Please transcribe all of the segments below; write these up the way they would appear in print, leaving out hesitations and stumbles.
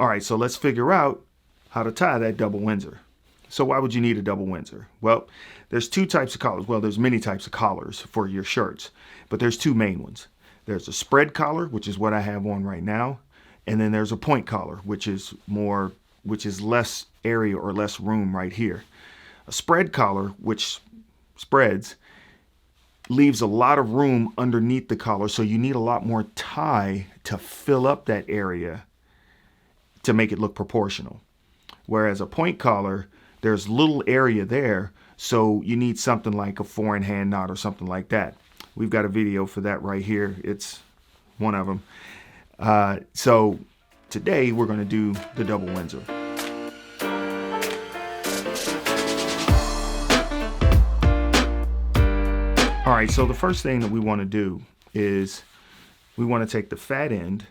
All right, so let's figure out how to tie that double Windsor. So why would you need a double Windsor? Well, there's two types of collars. Well, there's many types of collars for your shirts, but there's two main ones. There's a spread collar, which is what I have on right now, and then there's a point collar, which is less area or less room right here. A spread collar, which spreads, leaves a lot of room underneath the collar, so you need a lot more tie to fill up that area to make it look proportional. Whereas a point collar, there's little area there, so you need something like a 4-in-hand knot or something like that. We've got a video for that right here. It's one of them. So today we're going to do the double Windsor. All right, so the first thing that we want to do is we want to take the fat end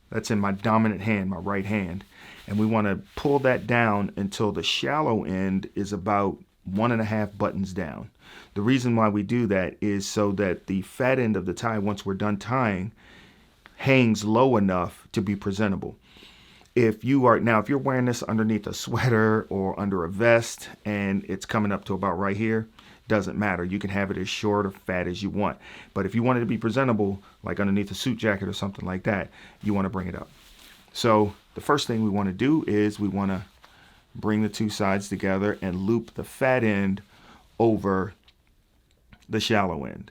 that's in my dominant hand, my right hand, and we want to pull that down until the shallow end is about 1.5 buttons down. The reason why we do that is so that the fat end of the tie, once we're done tying, hangs low enough to be presentable. If you're wearing this underneath a sweater or under a vest and it's coming up to about right here, doesn't matter. You can have it as short or fat as you want. But if you want it to be presentable, like underneath a suit jacket or something like that, you want to bring it up. So the first thing we want to do is we want to bring the two sides together and loop the fat end over the shallow end.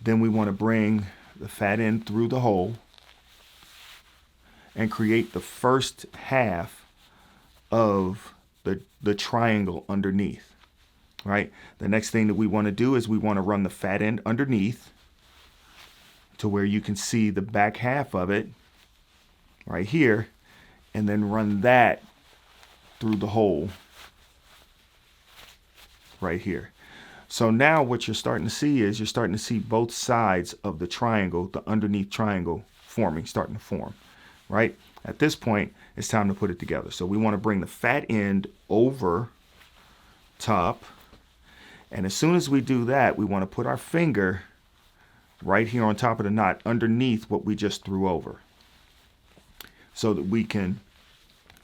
Then we want to bring the fat end through the hole and create the first half of the triangle underneath. Right? The next thing that we want to do is we want to run the fat end underneath to where you can see the back half of it right here, and then run that through the hole right here. So now what you're starting to see is you're starting to see both sides of the triangle, the underneath triangle starting to form, right? At this point, it's time to put it together. So we want to bring the fat end over top. And as soon as we do that, we want to put our finger right here on top of the knot underneath what we just threw over, so that we can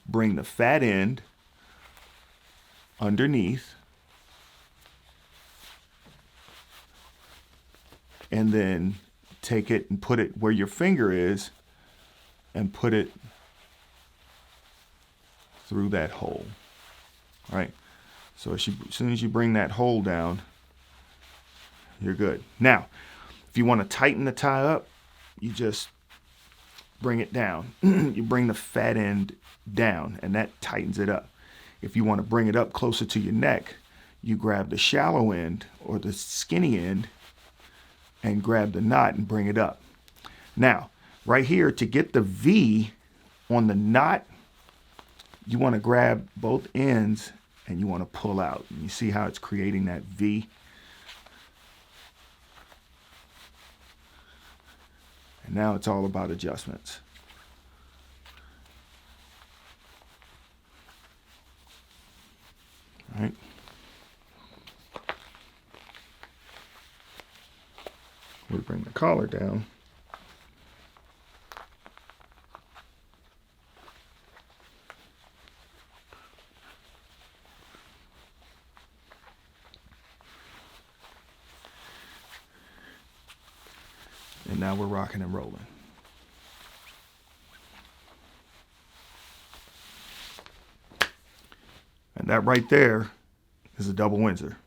bring the fat end underneath and then take it and put it where your finger is and put it through that hole. All right. So as soon as you bring that hole down, you're good. Now, if you want to tighten the tie up, you just bring it down. You bring the fat end down, and that tightens it up. If you want to bring it up closer to your neck, you grab the shallow end or the skinny end and grab the knot and bring it up. Now, right here, to get the V on the knot, you want to grab both ends and you want to pull out. And you see how it's creating that V? And now it's all about adjustments. All right. We bring the collar down. And now we're rocking and rolling. And that right there is a double Windsor.